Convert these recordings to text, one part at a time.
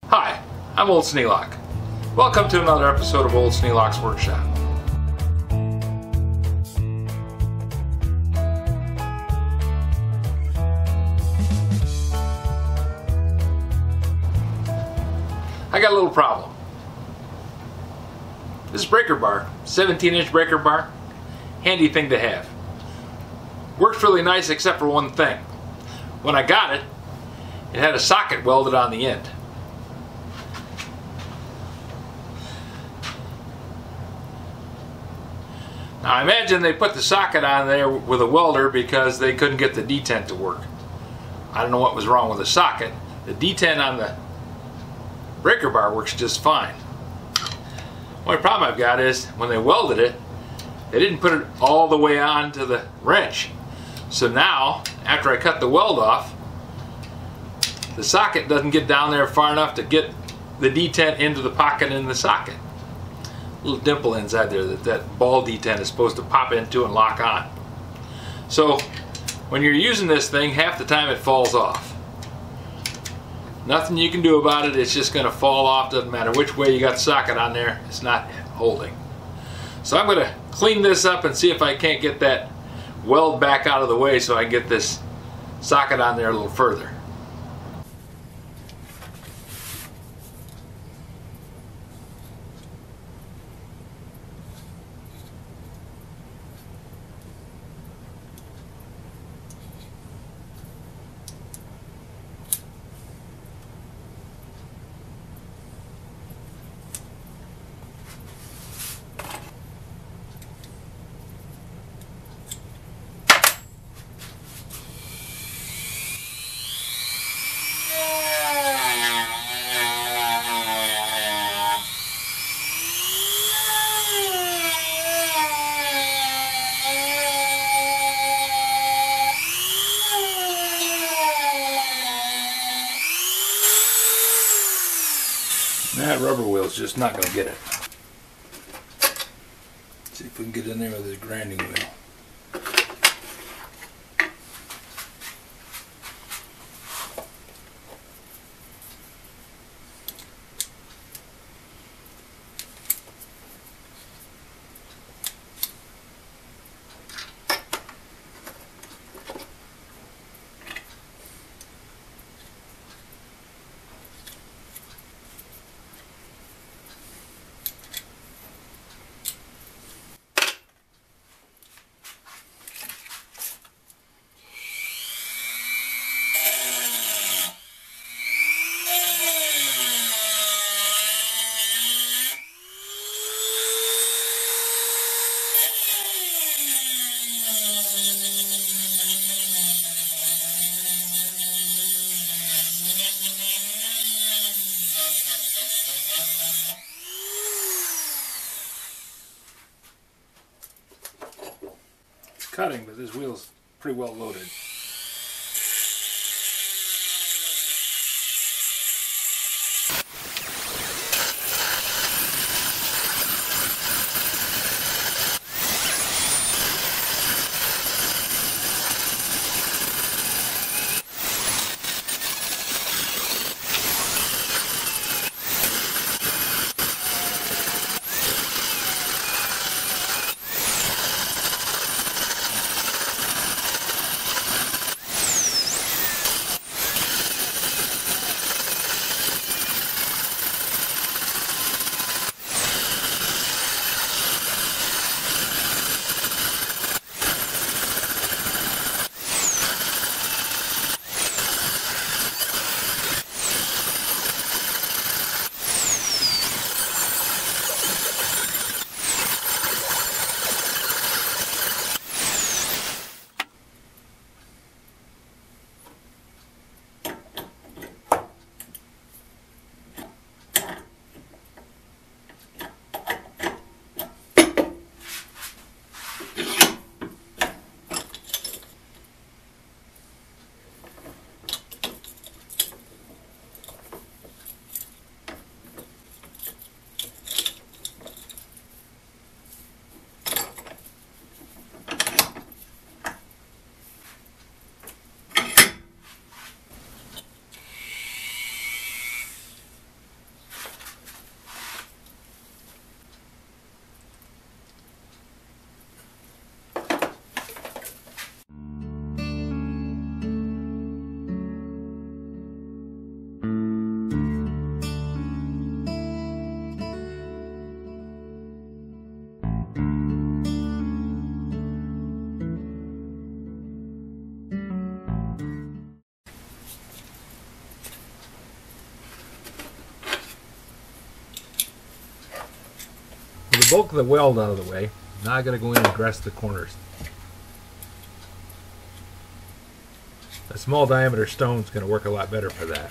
Hi, I'm Old Sneelock. Welcome to another episode of Old Sneelock's Workshop. I got a little problem. This breaker bar, 17-inch breaker bar, handy thing to have. Works really nice except for one thing. When I got it, it had a socket welded on the end. Now I imagine they put the socket on there with a welder because they couldn't get the detent to work. I don't know what was wrong with the socket. The detent on the breaker bar works just fine. Only problem I've got is when they welded it, they didn't put it all the way on to the wrench. So now, after I cut the weld off, the socket doesn't get down there far enough to get the detent into the pocket in the socket. Little dimple inside there that ball detent is supposed to pop into and lock on. So when you're using this thing, half the time it falls off. Nothing you can do about it, it's just going to fall off. Doesn't matter which way you got the socket on there, it's not holding. So I'm going to clean this up and see if I can't get that weld back out of the way so I can get this socket on there a little further. That rubber wheel's just not going to get it. Let's see if we can get in there with this grinding wheel. Cutting, but this wheel's pretty well loaded. with the bulk of the weld out of the way, now I got to go in and dress the corners. A small diameter stone is going to work a lot better for that.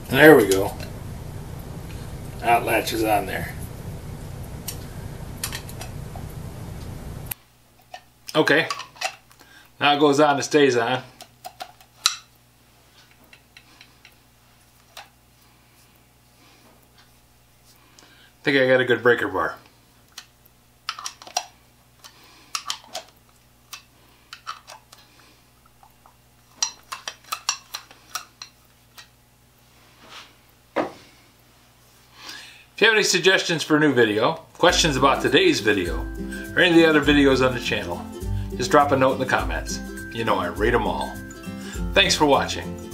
There we go. That latch is on there. Okay. Now it goes on, it stays on. I think I got a good breaker bar. If you have any suggestions for a new video, questions about today's video, or any of the other videos on the channel, just drop a note in the comments. You know I read them all. Thanks for watching.